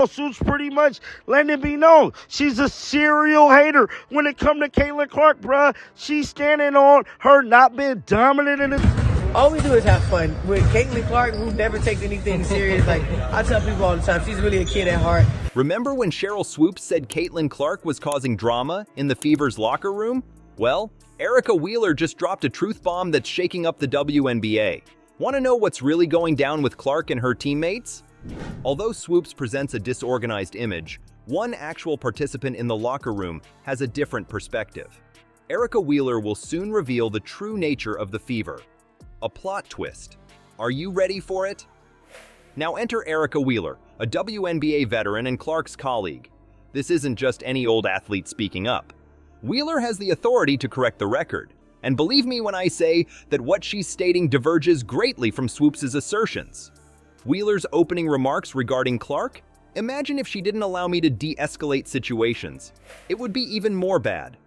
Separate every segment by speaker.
Speaker 1: Swoopes pretty much letting it be known she's a serial hater when it come to Caitlin Clark, bruh. She's standing on her not being dominant in this.
Speaker 2: All we do is have fun. With Caitlin Clark, who never takes anything serious, like I tell people all the time, she's really a kid at heart.
Speaker 3: Remember when Sheryl Swoopes said Caitlin Clark was causing drama in the Fever's locker room? Well, Erica Wheeler just dropped a truth bomb that's shaking up the WNBA. Want to know what's really going down with Clark and her teammates? Although Swoopes presents a disorganized image, one actual participant in the locker room has a different perspective. Erica Wheeler will soon reveal the true nature of the Fever. A plot twist. Are you ready for it? Now enter Erica Wheeler, a WNBA veteran and Clark's colleague. This isn't just any old athlete speaking up. Wheeler has the authority to correct the record. And believe me when I say that what she's stating diverges greatly from Swoopes' assertions. Wheeler's opening remarks regarding Clark? Imagine if she didn't allow me to de-escalate situations. It would be even more bad.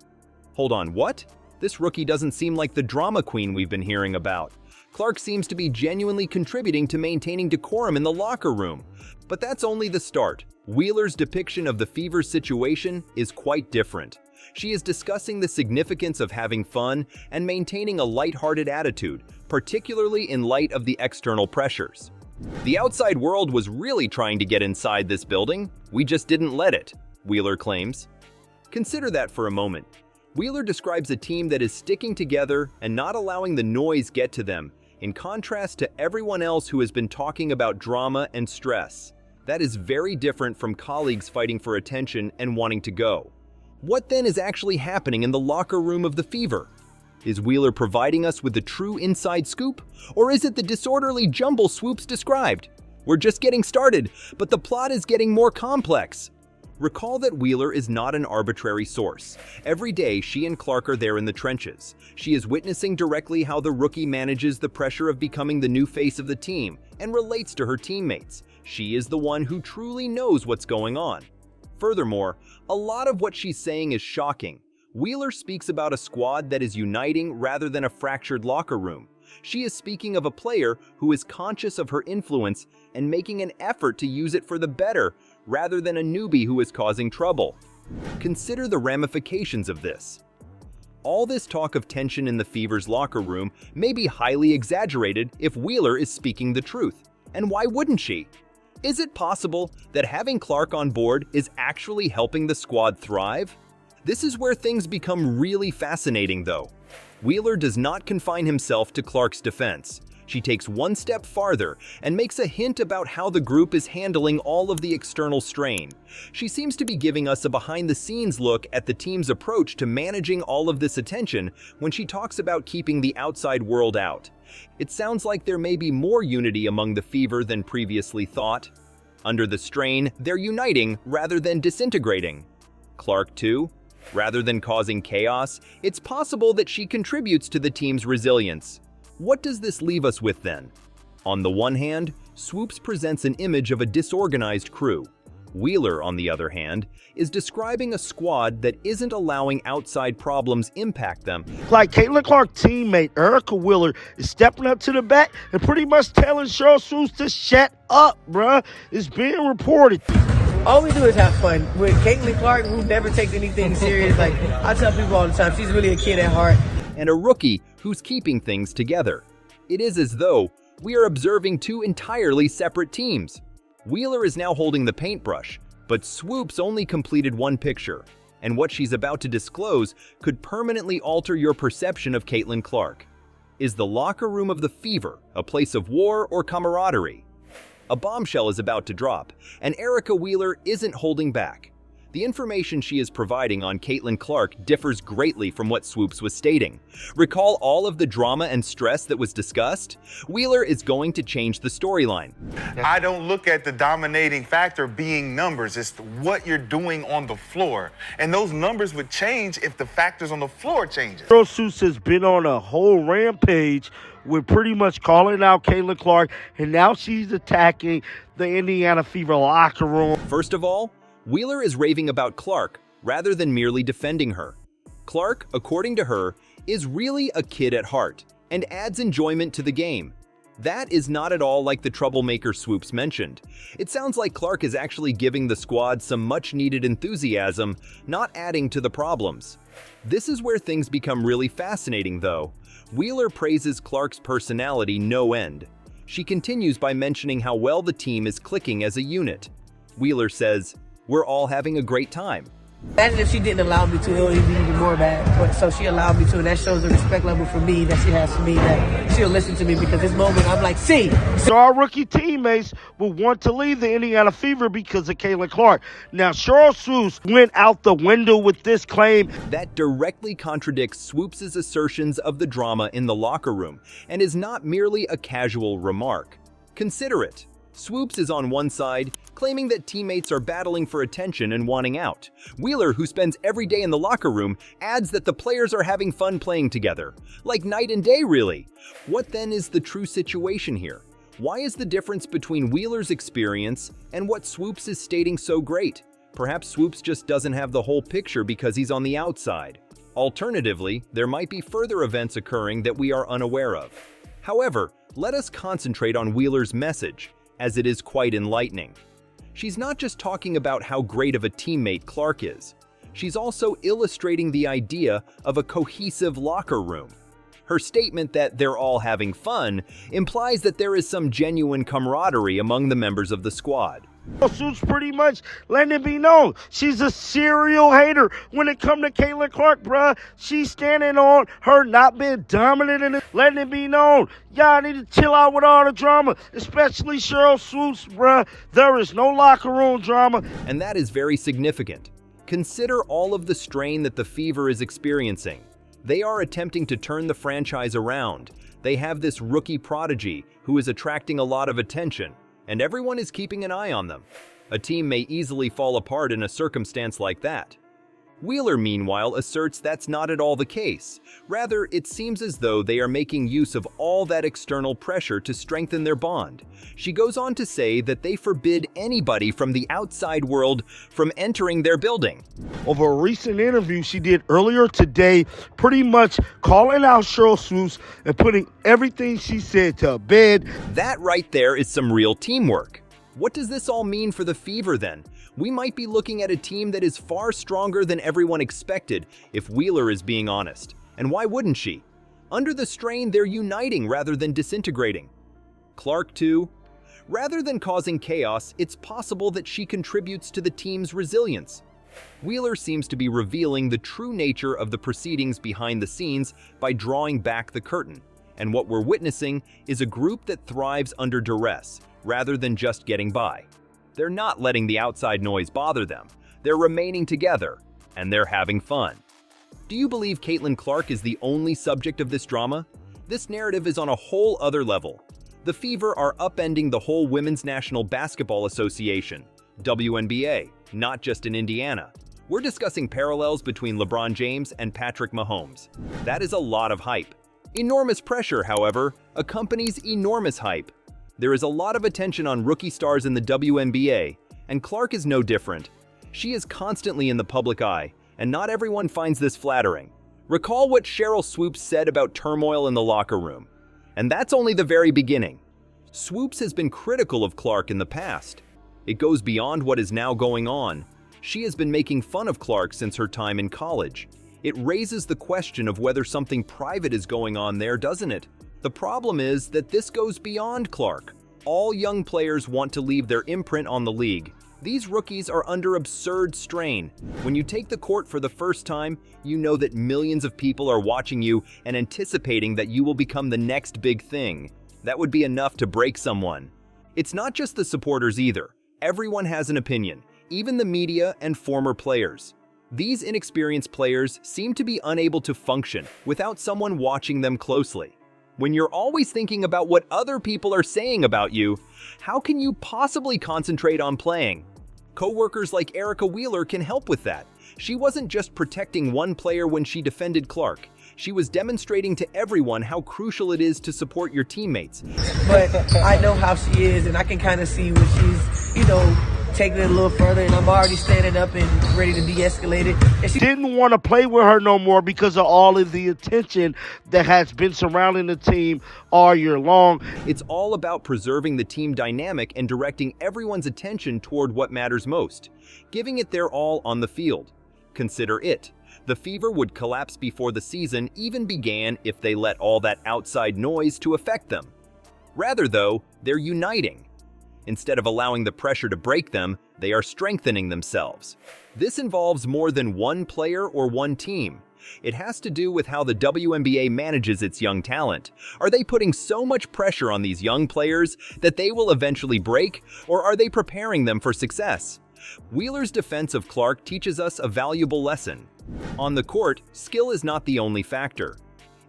Speaker 3: Hold on, what? This rookie doesn't seem like the drama queen we've been hearing about. Clark seems to be genuinely contributing to maintaining decorum in the locker room. But that's only the start. Wheeler's depiction of the Fever's situation is quite different. She is discussing the significance of having fun and maintaining a lighthearted attitude, particularly in light of the external pressures. The outside world was really trying to get inside this building. We just didn't let it, Wheeler claims. Consider that for a moment. Wheeler describes a team that is sticking together and not allowing the noise get to them, in contrast to everyone else who has been talking about drama and stress. That is very different from colleagues fighting for attention and wanting to go. What then is actually happening in the locker room of the Fever? Is Wheeler providing us with the true inside scoop? Or is it the disorderly jumble Swoopes described? We're just getting started, but the plot is getting more complex. Recall that Wheeler is not an arbitrary source. Every day, she and Clark are there in the trenches. She is witnessing directly how the rookie manages the pressure of becoming the new face of the team and relates to her teammates. She is the one who truly knows what's going on. Furthermore, a lot of what she's saying is shocking. Wheeler speaks about a squad that is uniting rather than a fractured locker room. She is speaking of a player who is conscious of her influence and making an effort to use it for the better, rather than a newbie who is causing trouble. Consider the ramifications of this. All this talk of tension in the Fever's locker room may be highly exaggerated if Wheeler is speaking the truth. And why wouldn't she? Is it possible that having Clark on board is actually helping the squad thrive? This is where things become really fascinating, though. Wheeler does not confine himself to Clark's defense. She takes one step farther and makes a hint about how the group is handling all of the external strain. She seems to be giving us a behind-the-scenes look at the team's approach to managing all of this attention when she talks about keeping the outside world out. It sounds like there may be more unity among the Fever than previously thought. Under the strain, they're uniting rather than disintegrating. Clark, too? Rather than causing chaos, it's possible that she contributes to the team's resilience. What does this leave us with then? On the one hand, Swoopes presents an image of a disorganized crew. Wheeler, on the other hand, is describing a squad that isn't allowing outside problems impact them.
Speaker 1: Like Caitlin Clark teammate Erica Wheeler is stepping up to the bat and pretty much telling Sheryl Swoopes to shut up, bruh. It's being reported.
Speaker 2: All we do is have fun. With Caitlin Clark, who never takes anything serious, like I tell people all the time, she's really a kid at heart.
Speaker 3: And a rookie who's keeping things together. It is as though we are observing two entirely separate teams. Wheeler is now holding the paintbrush, but Swoopes only completed one picture, and what she's about to disclose could permanently alter your perception of Caitlin Clark. Is the locker room of the Fever a place of war or camaraderie? A bombshell is about to drop, and Erica Wheeler isn't holding back. The information she is providing on Caitlin Clark differs greatly from what Swoopes was stating. Recall all of the drama and stress that was discussed? Wheeler is going to change the storyline.
Speaker 4: I don't look at the dominating factor being numbers. It's what you're doing on the floor. And those numbers would change if the factors on the floor changes.
Speaker 1: Sheryl Swoopes has been on a whole rampage with pretty much calling out Caitlin Clark, and now she's attacking the Indiana Fever locker room.
Speaker 3: First of all, Wheeler is raving about Clark rather than merely defending her. Clark, according to her, is really a kid at heart and adds enjoyment to the game. That is not at all like the troublemaker Swoopes mentioned. It sounds like Clark is actually giving the squad some much-needed enthusiasm, not adding to the problems. This is where things become really fascinating, though. Wheeler praises Clark's personality no end. She continues by mentioning how well the team is clicking as a unit. Wheeler says, "We're all having a great time."
Speaker 2: Imagine if she didn't allow me to, it would be even more bad. But so she allowed me to, and that shows the respect level for me that she has for me, that she'll listen to me, because this moment I'm like, see.
Speaker 1: So our rookie teammates will want to leave the Indiana Fever because of Caitlin Clark. Now, Sheryl Swoopes went out the window with this claim.
Speaker 3: That directly contradicts Swoopes' assertions of the drama in the locker room and is not merely a casual remark. Consider it. Swoopes is on one side, claiming that teammates are battling for attention and wanting out. Wheeler, who spends every day in the locker room, adds that the players are having fun playing together. Like night and day, really. What then is the true situation here? Why is the difference between Wheeler's experience and what Swoopes is stating so great? Perhaps Swoopes just doesn't have the whole picture because he's on the outside. Alternatively, there might be further events occurring that we are unaware of. However, let us concentrate on Wheeler's message, as it is quite enlightening. She's not just talking about how great of a teammate Clark is. She's also illustrating the idea of a cohesive locker room. Her statement that they're all having fun implies that there is some genuine camaraderie among the members of the squad.
Speaker 1: Swoopes pretty much letting it be known she's a serial hater when it come to Caitlin Clark, bruh. She's standing on her not being dominant and letting it be known. Y'all need to chill out with all the drama, especially Sheryl Swoopes, bruh. There is no locker room drama.
Speaker 3: And that is very significant. Consider all of the strain that the Fever is experiencing. They are attempting to turn the franchise around. They have this rookie prodigy who is attracting a lot of attention, and everyone is keeping an eye on them. A team may easily fall apart in a circumstance like that. Wheeler, meanwhile, asserts that's not at all the case. Rather, it seems as though they are making use of all that external pressure to strengthen their bond. She goes on to say that they forbid anybody from the outside world from entering their building.
Speaker 1: Over a recent interview she did earlier today, pretty much calling out Sheryl Swoopes and putting everything she said to bed.
Speaker 3: That right there is some real teamwork. What does this all mean for the Fever then? We might be looking at a team that is far stronger than everyone expected, if Wheeler is being honest. And why wouldn't she? Under the strain, they're uniting rather than disintegrating. Clark, too? Rather than causing chaos, it's possible that she contributes to the team's resilience. Wheeler seems to be revealing the true nature of the proceedings behind the scenes by drawing back the curtain. And what we're witnessing is a group that thrives under duress, rather than just getting by. They're not letting the outside noise bother them. They're remaining together, and they're having fun. Do you believe Caitlin Clark is the only subject of this drama? This narrative is on a whole other level. The Fever are upending the whole Women's National Basketball Association, WNBA, not just in Indiana. We're discussing parallels between LeBron James and Patrick Mahomes. That is a lot of hype. Enormous pressure, however, accompanies enormous hype. There is a lot of attention on rookie stars in the WNBA, and Clark is no different. She is constantly in the public eye, and not everyone finds this flattering. Recall what Sheryl Swoopes said about turmoil in the locker room. And that's only the very beginning. Swoopes has been critical of Clark in the past. It goes beyond what is now going on. She has been making fun of Clark since her time in college. It raises the question of whether something private is going on there, doesn't it? The problem is that this goes beyond Clark. All young players want to leave their imprint on the league. These rookies are under absurd strain. When you take the court for the first time, you know that millions of people are watching you and anticipating that you will become the next big thing. That would be enough to break someone. It's not just the supporters either. Everyone has an opinion, even the media and former players. These inexperienced players seem to be unable to function without someone watching them closely. When you're always thinking about what other people are saying about you, how can you possibly concentrate on playing? Co-workers like Erica Wheeler can help with that. She wasn't just protecting one player when she defended Clark. She was demonstrating to everyone how crucial it is to support your teammates.
Speaker 2: But I know how she is, and I can kind of see when she's, taking it a little further, and I'm already standing up and ready to de-escalate it. And she
Speaker 1: Didn't want to play with her no more because of all of the attention that has been surrounding the team all year long.
Speaker 3: It's all about preserving the team dynamic and directing everyone's attention toward what matters most, giving it their all on the field. Consider it. The Fever would collapse before the season even began if they let all that outside noise to affect them. Rather, though, they're uniting. Instead of allowing the pressure to break them, they are strengthening themselves. This involves more than one player or one team. It has to do with how the WNBA manages its young talent. Are they putting so much pressure on these young players that they will eventually break, or are they preparing them for success? Wheeler's defense of Clark teaches us a valuable lesson. On the court, skill is not the only factor.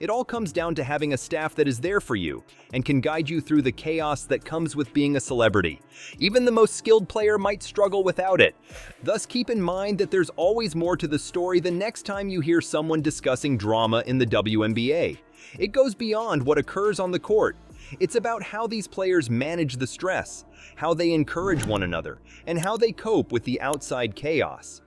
Speaker 3: It all comes down to having a staff that is there for you and can guide you through the chaos that comes with being a celebrity. Even the most skilled player might struggle without it. Thus, keep in mind that there's always more to the story the next time you hear someone discussing drama in the WNBA. It goes beyond what occurs on the court. It's about how these players manage the stress, how they encourage one another, and how they cope with the outside chaos.